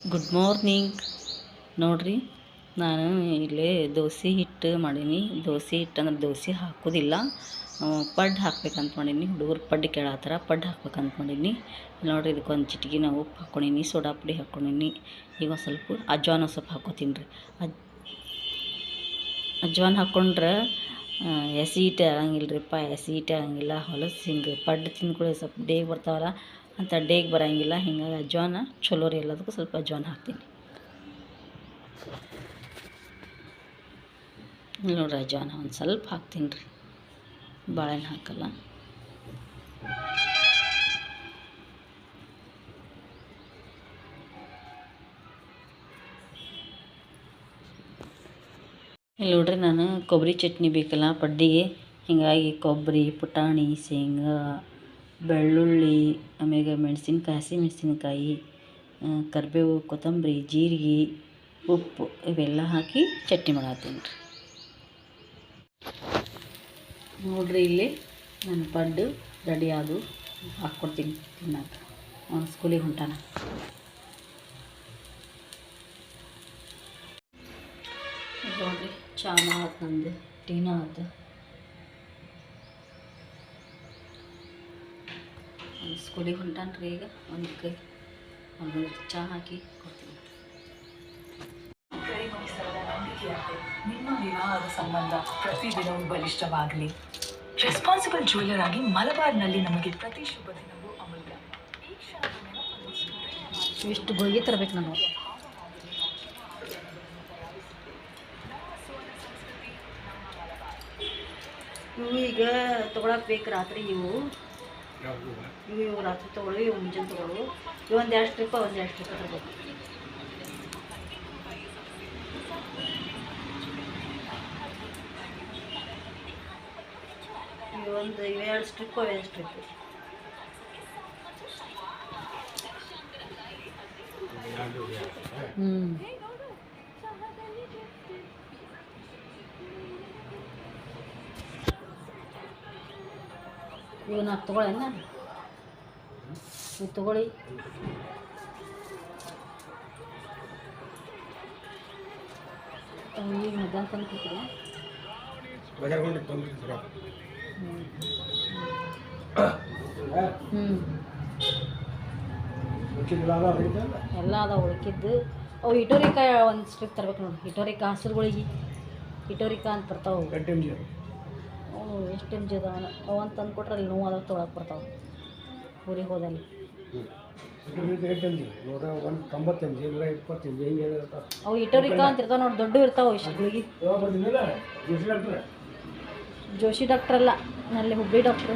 Good morning. ನೋಡ್ರಿ, ನಾನು ಇಲ್ಲೇ ದೋಸೆ ಹಿಟ್ಟು ಮಾಡೀನಿ. ದೋಸೆ ಹಿಟ್ಟು ಅಂದ್ರೆ ದೋಸೆ ಹಾಕೋದಿಲ್ಲ, ಪಡ್ಡು ಹಾಕ್ಬೇಕಂತ ಮಾಡೀನಿ. ಹುಡುಗರು ಪಡ್ಡು ಕೇಳತ್ತಾರ, ಪಡ್ಡು ಹಾಕ್ಬೇಕಂತ ಮಾಡೀನಿ. ನೋಡಿರಿ, ಇದಕ್ಕೊಂದು ಚಿಟಿಕೆ ನಾವು ಉಪ್ಪು ಹಾಕ್ಕೊಂಡೀನಿ, ಸೋಡಾ ಪುಡಿ ಹಾಕ್ಕೊಂಡೀನಿ. ಈಗ ಒಂದು ಸ್ವಲ್ಪ ಅಜ್ವಾನ ಸ್ವಲ್ಪ ಹಾಕ್ಕೋತೀನಿ ರೀ. ಅಜ್ವಾನ ಹಾಕ್ಕೊಂಡ್ರೆ ಎಸಿಟ್ ಆಗಂಗಿಲ್ಲ ರೀಪ್ಪ, ಎಸಿಟ್ ಆಗಂಗಿಲ್ಲ. ಹೊಲಸು ಹಿಂಗೆ ಪಡ್ಡು ತಿಂದ್ಕೊಳ್ಳಿ ಸ್ವಲ್ಪ ಡೇಗ್ ಬರ್ತಾವಲ್ಲ ಅಂತ ಡೇಗ್ ಬರೋಂಗಿಲ್ಲ. ಹಿಂಗಾಗಿ ಅಜ್ವಾನ ಚಲೋ ರೀ, ಎಲ್ಲದಕ್ಕೂ ಸ್ವಲ್ಪ ಅಜ್ವಾನ ಹಾಕ್ತೀನಿ. ನೋಡ್ರಿ, ಅಜ್ವಾನ ಒಂದು ಸ್ವಲ್ಪ ಹಾಕ್ತೀನಿ ರೀ, ಬಾಳೆಹಣ್ಣು ಹಾಕಲ್ಲ. ಇಲ್ಲಿ ನೋಡ್ರಿ, ನಾನು ಕೊಬ್ಬರಿ ಚಟ್ನಿ ಬೇಕಲ್ಲ ಪಡ್ಡಿಗೆ, ಹೀಗಾಗಿ ಕೊಬ್ಬರಿ, ಪುಟಾಣಿ, ಶೇಂಗಾ, ಬೆಳ್ಳುಳ್ಳಿ, ಆಮ್ಯಾಗ ಮೆಣಸಿನ್ಕಾಯಿ, ಹಸಿ ಮೆಣಸಿನ್ಕಾಯಿ, ಕರಿಬೇವು, ಕೊತ್ತಂಬರಿ, ಜೀರಿಗೆ, ಉಪ್ಪು ಇವೆಲ್ಲ ಹಾಕಿ ಚಟ್ನಿ ಮಾಡತ್ತೀನಿ ರೀ. ನೋಡ್ರಿ, ಇಲ್ಲಿ ನನ್ನ ಪಡ್ಡು ರೆಡಿ ಆದು, ಹಾಕ್ಕೊಡ್ತೀನಿ ತಿನ್ನಾಕ. ಅವ್ನು ಸ್ಕೂಲಿಗೆ ಹೊಂಟಾನ. ನೋಡ್ರಿ, ಚಾನ ಆತು, ನಂದು ಟೀನ ಆತು. ಸ್ಕೂಲಿಗೆ ಹೊಂಟಾನ್ರಿ. ಈಗ ಒಂದು ಚಹಾ ಹಾಕಿ ಕೊಡ್ತೀನಿ. ನಿಮ್ಮ ವಿವಾಹದ ಸಂಬಂಧ ಪ್ರತಿದಿನವೂ ಬಲಿಷ್ಠವಾಗಲಿ. ರೆಸ್ಪಾನ್ಸಿಬಲ್ ಜ್ಯುವೆಲರ್ ಆಗಿ ಮಲಬಾರ್ನಲ್ಲಿ ನಮಗೆ ಪ್ರತಿ ಶುಭ ದಿನವೂ ಅಮೂಲ್ಯ. ಈ ಕ್ಷಣವನ್ನು ಇಷ್ಟು ಗೋಗಿ ತರಬೇಕು ನಾನು. ಇವು ಈಗ ತೊಗೊಳಕ್ಕೆ ಬೇಕು ರಾತ್ರಿ. ಇವು ರಾತ್ರಿ ತೊಗೊಳ್ಳಿ, ಇವು ಮುಂಜಾನೆ ತೊಗೊಳ್ಳು. ಇವು ಒಂದು 2 ಸ್ಟ್ರಿಪ್ ತರಬೇಕು. ಇವು 2 ಸ್ಟ್ರಿಪ್. ಇವು 4 ತೊಗೊಳ್ಳೇನ? ಇವು ತೊಗೊಳ್ಳಿ. ಈಗ ಮಧ್ಯಾಹ್ನ ತಂದು ಕೊಡ್ತೀರಾ? ಎಲ್ಲ ಅದ ಉಳ್ಕಿದ್ದು. ಅವು ಇಟೋರಿಕಾಯಿ ಒಂದು ಸ್ಟ್ರಿಪ್ ತರ್ಬೇಕು ನೋಡಿ. ಇಟೋರಿಕಾ ಹಸಿರುಗಳಿಗೆ ಇಟೋರಿಕಾ ಅಂತ ಬರ್ತಾವೆ. ಎಷ್ಟು MG ಅದಾವ? ಅವು ಅಂತ ತಂದು ಕೊಟ್ರೆ ಅಲ್ಲಿ ನೋವು ಅದಾಗ ತೊಗೊಳಕ್ಕೆ ಬರ್ತಾವೆ ಊರಿಗೆ ಹೋದಲ್ಲಿ. ಅವು ಇಟೋರಿಕಾ ಅಂತ ಇರ್ತಾವೆ ನೋಡಿ, ದೊಡ್ಡ ಇರ್ತಾವೆ ಇಷ್ಟುಗಳಿಗೆ. ಜೋಶಿ ಡಾಕ್ಟ್ರ್ ಅಲ್ಲ, ನಲ್ಲಿ ಹುಬ್ಳಿ ಡಾಕ್ಟ್ರು.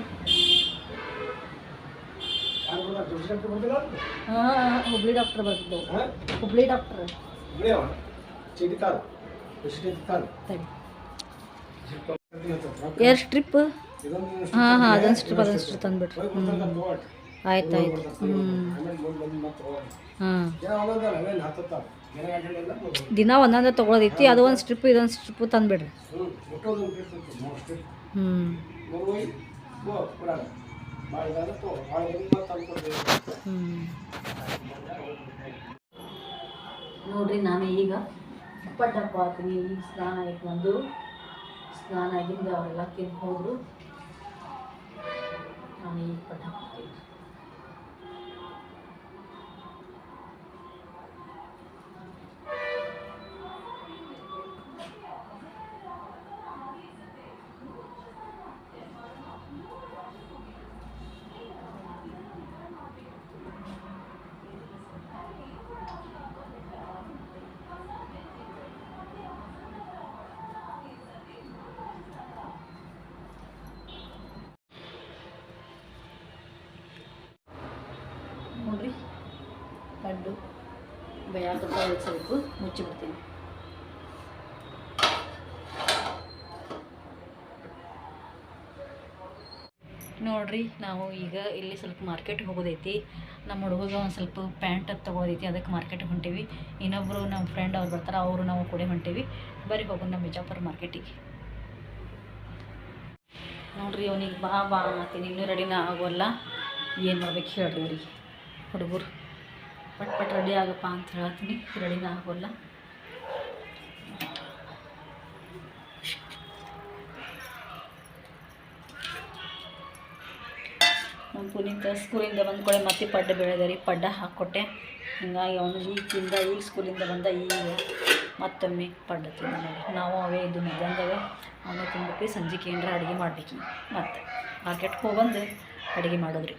ಹಾಂ, ಹುಬ್ಳಿ ಡಾಕ್ಟ್ರ್ ಬರ್ತಿದ್ದವು. ಹುಬ್ಳಿ ಡಾಕ್ಟ್ರ್. ಎರಡು ಸ್ಟ್ರಿಪ್? ಹಾಂ, ಅದೊಂದು ಸ್ಟ್ರಿಪ್ ತಂದುಬಿಟ್ರಿ. ಆಯ್ತು. ಹಾಂ, ದಿನ ಒಂದೊಂದು ತೊಗೊಳೋದೈತಿ. ಅದು ಒಂದು ಸ್ಟ್ರಿಪ್, ಇದೊಂದು ಸ್ಟ್ರಿಪ್ಪು ತಂದುಬಿಡ್ರಿ. ನೋಡ್ರಿ, ನಾನು ಈಗ ಪಡ್ಡಪ್ಪ ಹಾಕ್ತೀನಿ. ಈಗ ಸ್ನಾನ ಆಯ್ತು ನಂದು. ಸ್ನಾನ ಆಗಿಂದ ಅವರೆಲ್ಲ ತಿಂದು ಹೋದರು. ನಾನು ಈಗ ಪಡ್ಡ ಹಾಕ್ತೀನಿ. ನೋಡ್ರಿ, ಪಡ್ಡು ಬೇಯಾಕತ್ತಾವ. ಸ್ವಲ್ಪ ಮುಚ್ಚಿಬಿಡ್ತೀನಿ. ನೋಡ್ರಿ, ನಾವು ಈಗ ಇಲ್ಲಿ ಸ್ವಲ್ಪ ಮಾರ್ಕೆಟಿಗೆ ಹೋಗೋದೈತಿ. ನಮ್ಮ ಹುಡುಗ ಒಂದು ಸ್ವಲ್ಪ ಪ್ಯಾಂಟ್ ಅದು ತೊಗೊಳೋದೈತಿ, ಅದಕ್ಕೆ ಮಾರ್ಕೆಟಿಗೆ ಹೊಂಟೀವಿ. ಇನ್ನೊಬ್ಬರು ನಮ್ಮ ಫ್ರೆಂಡ್ ಅವ್ರು ಬರ್ತಾರೆ, ಅವರು ನಾವು ಕೂಡ ಹೊಂಟೀವಿ. ಬರೀ ಹೋಗೋಣ ನಮ್ಮ ಬಿಜಾಪುರ ಮಾರ್ಕೆಟಿಗೆ. ನೋಡ್ರಿ, ಅವನಿಗೆ ಬಾ ಅಂತೀನಿ, ಇನ್ನೂ ರೆಡಿನ ಆಗೋಲ್ಲ. ಏನು ಮಾಡ್ಬೇಕು ಹೇಳ್ರಿ ಅವ್ರಿಗೆ ಹುಡುಗರು. ಪಟ್ ಪಟ್ ರೆಡಿ ಆಗಪ್ಪ ಅಂತ ಹೇಳ್ತೀನಿ, ರೆಡಿನ ಆಗೋಲ್ಲ. ನಮ್ಮ ಪುನೀತ್ ಸ್ಕೂಲಿಂದ ಬಂದ್ಕೊಳ್ಳೆ ಮತ್ತೆ ಪಡ್ಡ ಬೆಳೆದರಿ, ಪಡ್ಡ ಹಾಕ್ಕೊಟ್ಟೆ. ಹಿಂಗಾಗಿ ಅವನು ಈಗ ಸ್ಕೂಲಿಂದ ಬಂದ, ಈಗ ಮತ್ತೊಮ್ಮೆ ಪಡ್ಡ ತಿಂದ ನೋಡಿ. ನಾವು ಅವೇ ಇದು ಮಧ್ಯಾಹ್ನದಾಗ ಅವನು ತಿನ್ಬಿಟ್ಟು ಸಂಜೆಗೆ ಏನಾರ ಅಡುಗೆ ಮಾಡ್ಬೇಕು. ಮತ್ತು ಮಾರ್ಕೆಟ್ಗೆ ಹೋಗ್ಬಂದು ಅಡುಗೆ ಮಾಡೋದ್ರಿ.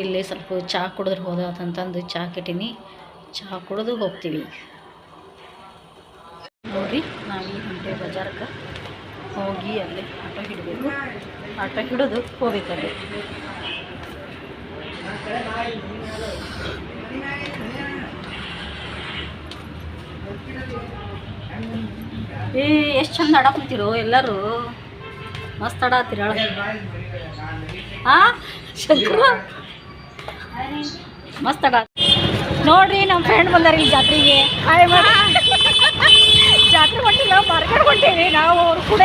ಇಲ್ಲೇ ಸ್ವಲ್ಪ ಚಹಾ ಕುಡಿದ್ರೆ ಹೋದಂತಂದು ಚಹಾ ಕೆಟ್ಟೀನಿ. ಚಹಾ ಕುಡಿದು ಹೋಗ್ತೀವಿ ನೋಡಿರಿ. ನಾವು ಈ ಗಂಟೆ ಬಜಾರ್ಗೆ ಹೋಗಿ ಅಲ್ಲಿ ಆಟೋ ಹಿಡಬೇಕು. ಆಟೋ ಹಿಡಿದು ಹೋಗ್ಬೇಕಲ್ಲಿ. ಎಷ್ಟು ಚಂದ ಆಡಾಕುಂತಿರೋ ಎಲ್ಲರೂ, ಮಸ್ತ್ ಆಡಾತಿರ. ಹಾಂ ಶಂಕರ ಮಸ್ತ್ ಆಡ ನೋಡ್ರಿ. ನಮ್ಮ ಫ್ರೆಂಡ್ ಬಂದಾರ ಇಲ್ಲಿ ಜಾತ್ರೆಗೆ. ಜಾತ್ರೆ ಹೊಂಟಿಲ್ಲ, ಮಾರ್ಕೆಟ್ ಹೊಂಟೀವಿ ನಾವು ಅವ್ರ ಕೂಡ.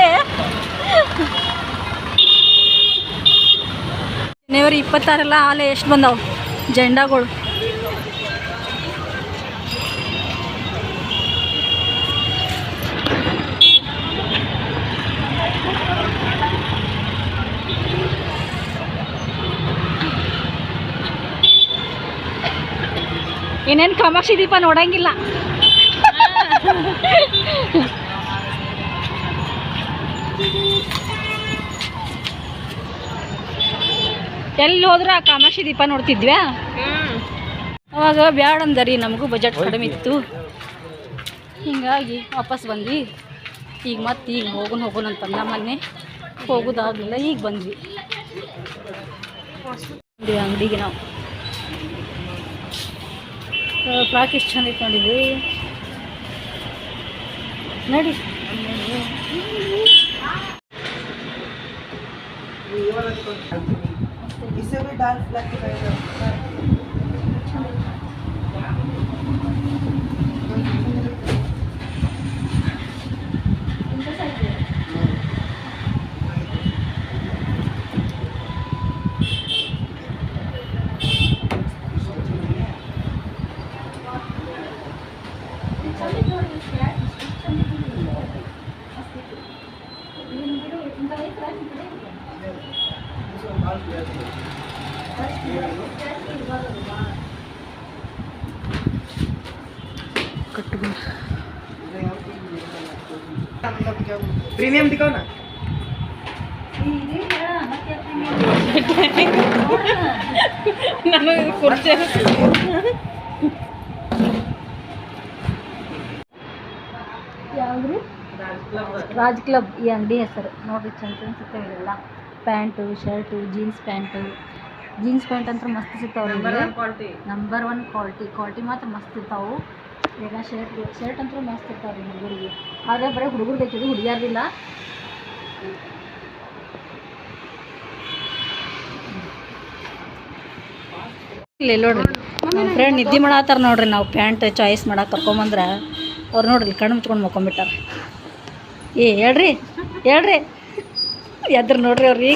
ಜನವರಿ 26 ಆಲೆ ಎಷ್ಟು ಬಂದಾವ ಜೆಂಡಾಗಳು. ಇನ್ನೇನು ಕಾಮಾಕ್ಷಿ ದೀಪ ನೋಡಂಗಿಲ್ಲ. ಎಲ್ಲಿ ಹೋದ್ರೆ ಆ ಕಾಮಾಕ್ಷಿ ದೀಪ ನೋಡ್ತಿದ್ವ್ಯಾ. ಅವಾಗ ಬ್ಯಾಡ ಅಂದರಿ, ನಮಗೂ ಬಜೆಟ್ ಕಡಿಮೆ ಇತ್ತು. ಹಿಂಗಾಗಿ ವಾಪಸ್ ಬಂದ್ವಿ. ಈಗ ಮತ್ತೆ ಈಗ ಹೋಗೋಣ ಅಂತಂದ, ಮೊನ್ನೆ ಹೋಗೋದಾಗಲಿಲ್ಲ, ಈಗ ಬಂದ್ವಿ ಅಂಗಡಿಗೆ. ನಾವು ಫ್ರಾಕ್ ಎಷ್ಟು ಚಂದ ಐತೆ ನೋಡಿದ್ವಿ ನೋಡಿ. इसे भी डार्क ब्लैक रहेगा। प्रीमियम दिखाओ ना। ನಮಗೆ ಕುರ್ಚಿ ಯಾವ್ದ್ರಿ? ರಾಜ್ ಕ್ಲಬ್ ಈ ಅಂಗಡಿ ಹೆಸರು ನೋಡ್ರಿ. ಚಂದ ಚಂದ ಸಿಗ್ತಾವೆ ಇವೆಲ್ಲ. ಪ್ಯಾಂಟು, ಶರ್ಟು, ಜೀನ್ಸ್ ಪ್ಯಾಂಟ್ ಅಂತ ಮಸ್ತ್ ಸಿಗ್ತಾವ್ರಿ. ನಂಬರ್ 1 ಕ್ವಾಲಿಟಿ ಮಾತ್ರ ಮಸ್ತ್ ಇರ್ತಾವೆ. ಈಗ ಶರ್ಟ್ ಅಂತೂ ಮಸ್ತ್ ಇರ್ತಾವ್ರಿ ಹುಡುಗರಿಗೆ. ಆದರೆ ಬರೀ ಹುಡುಗರು ಬೇಕಿದೆ, ಹುಡುಗಿಯಾರ್ದಿಲ್ಲ. ಇಲ್ಲಿ ನೋಡ್ರಿ, ನಮ್ಮ ಫ್ರೆಂಡ್ ನಿದ್ದೆ ಮಾಡತ್ತಾರ ನೋಡ್ರಿ. ನಾವು ಪ್ಯಾಂಟ್ ಚಾಯ್ಸ್ ಮಾಡಕ್ಕೆ ಕರ್ಕೊಂಬಂದ್ರೆ ಅವ್ರು ನೋಡ್ರಿ ಕಣ್ಣು ಮುಚ್ಕೊಂಡು ಮಕ್ಕೊಂಬಿಟ್ಟಾರ. ಹೇಳ್ರಿ ಎದ್ರ ನೋಡ್ರಿ ಅವ್ರಿಗೆ.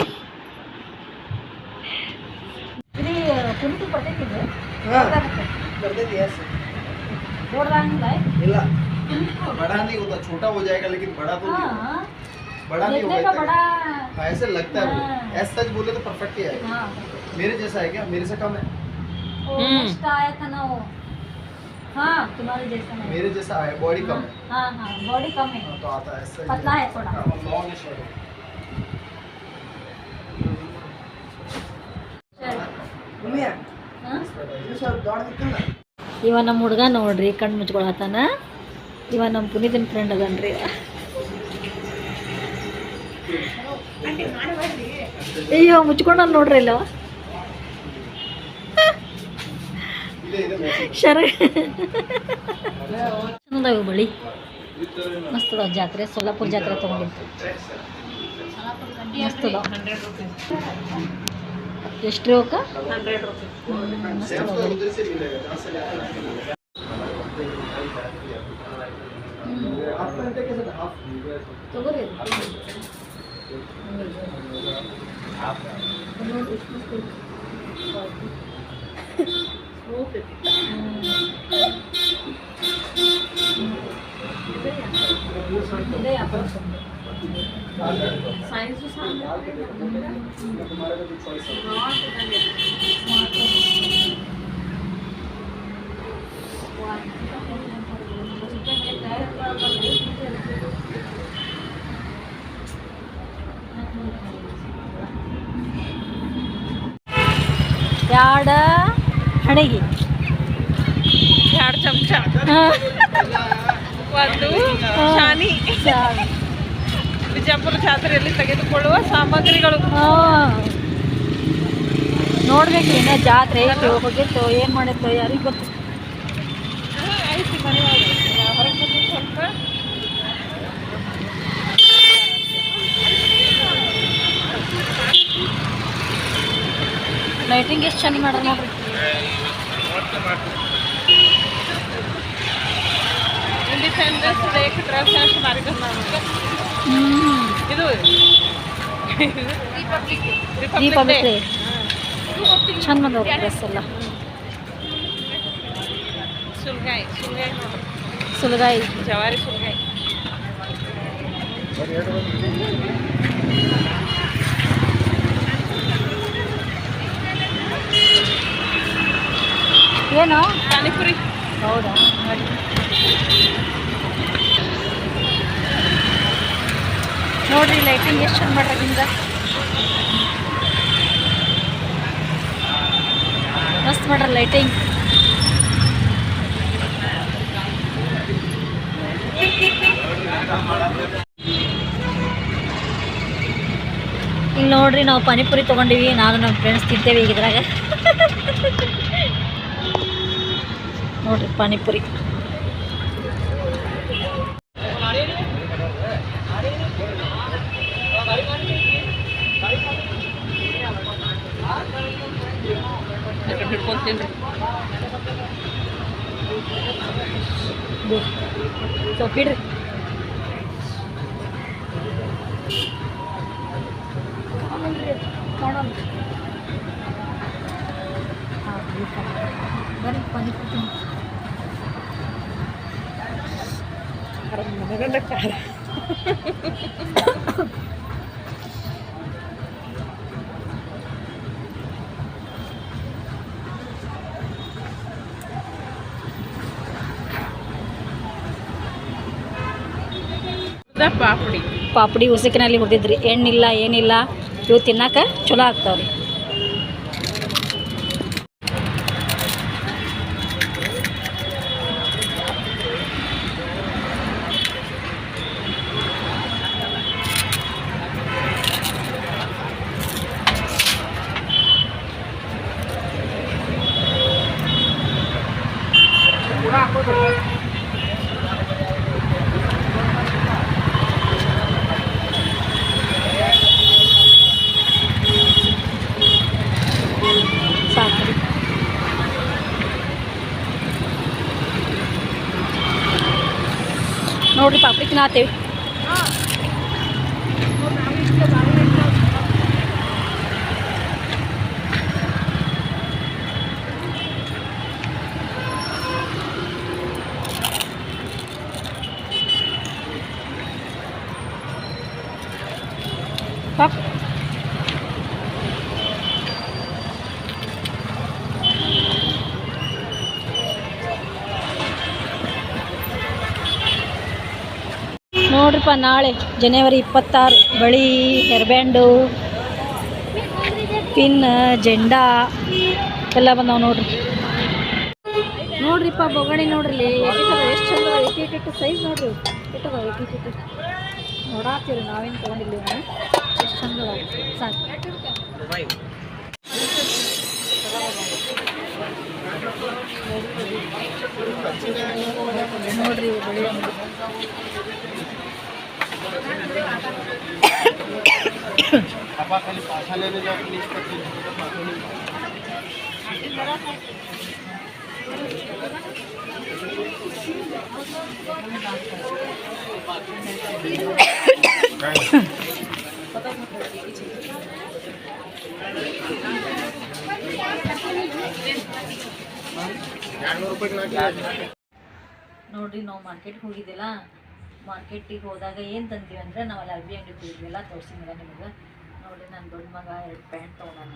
ಪುನೀತ್ ಬರ್ತೈತಿದೆ बड़ा नहीं होता, छोटा हो जाएगा, लेकिन बड़ा तो नहीं होता। बड़ा नहीं होगा, ऐसे लगता है वो। ऐसा सच बोले तो परफेक्ट ही आएगा। मेरे जैसा है क्या? मेरे से कम है? आया था ना वो। हाँ तुम्हारे जैसा है। मेरे जैसा है, बॉडी कम है। हाँ बॉडी कम है, तो आता है ऐसा, पतला है थोड़ा। लॉन्ग शर्ट ಇವ ನಮ್ಮ ಹುಡುಗ ನೋಡ್ರಿ ಕಣ್ಣು ಮುಚ್ಕೊಳತಾನ. ಇವ ನಮ್ಮ ಪುನೀತನ ಫ್ರೆಂಡ್ ಅದನ್ರಿ. ಅಯ್ಯೋ ಮುಚ್ಕೊಂಡ ನೋಡ್ರಿ ಇಲ್ಲ ಚಂದದಾವ ಬಳಿ ಮಸ್ತ್ ಅದಾವ. ಜಾತ್ರೆ ಸೊಲ್ಲಾಪುರ ಜಾತ್ರೆ ತೊಗೊಂಡಿತ್ತು, ಮಸ್ತ್ ಅದಾವ. ಎಷ್ಟು ರೀ ಅವಕ್ಕ? 100 ರೂಪಾಯಿ. ಮಸ್ತ್ ಅದಾವ ಬಳಿ. ತಗೋರಿ ನೋಡ್ರಿ ಎಷ್ಟು ಮಸ್ತ್ ಐತಿ. ಎರಡು ಹಣೆಗೆ 2 ಚಮಚ ಒಂದು ಶಾನಿ ಬಿಜಾಪುರ ಜಾತ್ರೆಯಲ್ಲಿ ತೆಗೆದುಕೊಳ್ಳುವ ಸಾಮಗ್ರಿಗಳು. ನೋಡ್ಬೇಕು ಇನ್ನ ಜಾತ್ರೆ ಐತಿ ಹೋಗಿತ್ತು ಏನು ಮಾಡಿತ್ತು ಯಾರಿಗೆ ಗೊತ್ತು. ಐತಿ ಮನೆ ಹೊರಗೆ ಬಂದು ಸ್ವಲ್ಪ ಲೈಟಿಂಗ್ ಎಷ್ಟು ಚೆನ್ನಾಗಿ ಮಾಡೋದು ನೋಡ್ರಿ. ಇಂಡಿಪೆಂಡೆನ್ಸ್ ಡೇ ಡ್ರೆಸ್ ಎಷ್ಟು ಭಾರಿ ಬಂದ ಇದು ದೀಪಾವಳಿ ಚಂದ ಬಂದವ್ರಿ ಡ್ರೆಸ್ ಎಲ್ಲ. ಸುಲ್ಗಾಯಿ ನೋಡ್ರಿ, ಸುಲಗಾಯಿ ಜವಾರಿ ಸುಲ್ಗಾಯಿ. ಏನು ಪಾನಿಪುರಿ. ಹೌದಾ ನೋಡ್ರಿ ಲೈಟಿಂಗ್ ಎಷ್ಟು ಚಂದ ಮಾಡ್ರಿಂದ. ಮಸ್ತ್ ಮಾಡ್ರ ಲೈಟಿಂಗ್. ಇಲ್ಲಿ ನೋಡ್ರಿ ನಾವು ಪಾನಿಪುರಿ ತೊಗೊಂಡಿವಿ, ನಾನು ನಮ್ಮ ಫ್ರೆಂಡ್ಸ್ ತಿಂತೇವೆ ಈಗ ಇದ್ರಾಗ. ನೋಡ್ರಿ ಪಾನಿಪುರಿ ಹಿಡ್ಕೊಂತೀನಿ. ಸ್ವಲ್ಪ ಇಡ್ರಿ. ಬನ್ನಿ ಪಾನಿಪುರಿ ಪಾಪಡಿ ಉಸಕಿನಲ್ಲಿ ಹುರಿದಿದ್ರಿ. ಎಣ್ಣಿಲ್ಲ ಏನಿಲ್ಲ. ಇವು ತಿನ್ನಾಕ ಚಲೋ ಆಗ್ತಾವ್ರಿ. ಸಾಕ್ರಿ. ನೋಡ್ರಿ ಪಾಪಡಿ ತಿನ್ನಾತೇವಿ. ಪಾಪ ನೋಡ್ರಿಪ್ಪ, ನಾಳೆ ಜನವರಿ 26 ಬಳಿ, ಹೇರ್ಬ್ಯಾಂಡು, ಪಿನ್, ಜೆಂಡಾ ಎಲ್ಲ ಬಂದಾವ ನೋಡ್ರಿ. ನೋಡ್ರಿಪ್ಪ ಬೊಗಣಿ ನೋಡ್ರಿ ಎಷ್ಟು ಚಂದ ಏಟಿಟ್ಟು ಸೈಜ್ ನೋಡ್ರಿ. ಇಟ್ಟದ ಏಟಿಟ್ಟು ನೋಡಾತೀರಿ ನಾವೇನು ತೊಗೊಂಡಿಲ್ಲ. ಎಷ್ಟು ಚಂದ ಸಾಕು. ನೋಡ್ರಿ ಬಳಿ ನೋಡ್ರಿ ನಾವು ಮಾರ್ಕೆಟ್ಗೆ ಹೋಗಿದ್ದಿಲ್ಲ. ಮಾರ್ಕೆಟಿಗೆ ಹೋದಾಗ ಏನು ತಂದೀವಿ ಅಂದರೆ ನಾವು ಅಲ್ಲಿ ಅರ್ಬಿ ಅಂಗಡಿ ಹೋಗಿದ್ವಿಲ್ಲ, ತೋರಿಸಿದ್ಮೇಲೆ ನಿಮಗೆ. ನೋಡ್ರಿ ನನ್ನ ದೊಡ್ಡ ಮಗ 2 ಪ್ಯಾಂಟ್ ತೊಗೊಂಡಾನ.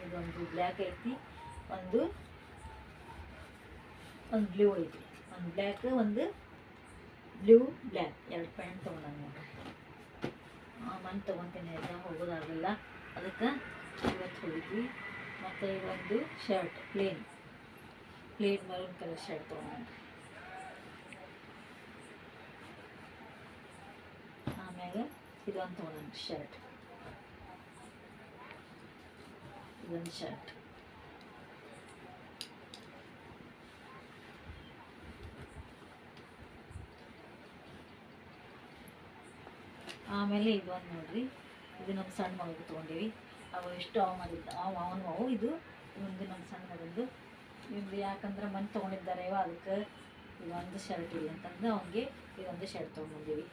ಇದೊಂದು ಬ್ಲ್ಯಾಕ್ ಐತಿ, ಒಂದು ಬ್ಲೂ ಐತಿ. ಒಂದು ಬ್ಲ್ಯಾಕ್, ಒಂದು ಬ್ಲ್ಯಾಕ್ 2 ಪ್ಯಾಂಟ್ ತೊಗೊಂಡಾನ ನೋಡ್ರಿ. ಮನೆ ತೊಗೊತೀನಿ ಅಂತ ಹೋಗೋದಾಗಲಿಲ್ಲ, ಅದಕ್ಕೆ ಇವತ್ತು ಹೋಗಿದ್ವಿ. ಮತ್ತು ಒಂದು shirt plain maroon colour shirt ತೊಗೊಂಡು. ಆಮ್ಯಾಗ ಇದೊಂದು ತೊಗೊಂಡು ಶರ್ಟ್, ಇದೊಂದು ಶರ್ಟ್. ಆಮೇಲೆ ಇದೊಂದು ನೋಡ್ರಿ, ಇದು ನಮ್ಮ ಸಣ್ಣ ಮಗಳಿಗೆ ತೊಗೊಂಡೀವಿ. ಅವು ಎಷ್ಟು ಮಾಡಿದ್ದ ಅವನು ಇದು ಒಂದು ನಮ್ಮ ಸಣ್ಣ ಮಗಂದು. ಇದು ಯಾಕಂದ್ರೆ ಮನೆ ತೊಗೊಂಡಿದ್ದಾರೆ ಅದಕ್ಕೆ ಇದೊಂದು ಶರ್ಟ್ ಇಲ್ಲ ಅಂತಂದು ಅವನಿಗೆ ಇದೊಂದು ಶರ್ಟ್ ತೊಗೊಂಡಿದ್ದೀವಿ.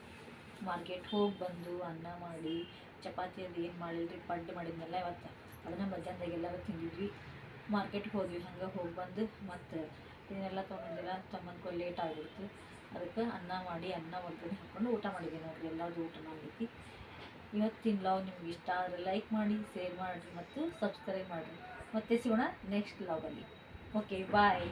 ಮಾರ್ಕೆಟ್ ಹೋಗಿ ಬಂದು ಅನ್ನ ಮಾಡಿ ಚಪಾತಿ ಅದು ಏನು ಮಾಡಿಲ್ರಿ, ಪಡ್ಡು ಮಾಡಿದ್ನೆಲ್ಲ ಇವತ್ತು. ಅದನ್ನು ಮಧ್ಯಾಹ್ನದಾಗೆಲ್ಲ ತಿಂದಿದ್ವಿ. ಮಾರ್ಕೆಟ್ಗೆ ಹೋದ್ವಿ, ಹಂಗೆ ಹೋಗಿ ಬಂದು ಮತ್ತು ಇದನ್ನೆಲ್ಲ ತೊಗೊಂಡಿಲ್ಲ, ತಮ್ಮನ್ಕೊ ಲೇಟ್ ಆಗಿಬಿಡ್ತು. ಅದಕ್ಕೆ ಅನ್ನ ಮಾಡಿ ಅನ್ನ ಒಗ್ಗರಣೆ ಹಾಕ್ಕೊಂಡು ಊಟ ಮಾಡಿದ್ದೀವಿ ನೋಡ್ರಿ. ಎಲ್ಲರದು ಊಟ ಮಾಡಲಿಕ್ಕೆ ಇವತ್ತಿನ ಲಾಗ್ ನಿಮ್ಗೆ ಇಷ್ಟ ಆದರೆ ಲೈಕ್ ಮಾಡಿ, ಶೇರ್ ಮಾಡಿರಿ ಮತ್ತು ಸಬ್ಸ್ಕ್ರೈಬ್ ಮಾಡಿರಿ. ಮತ್ತೆ ಸಿಗೋಣ ನೆಕ್ಸ್ಟ್ ಲಾಗಲ್ಲಿ. ಓಕೆ, ಬಾಯ್.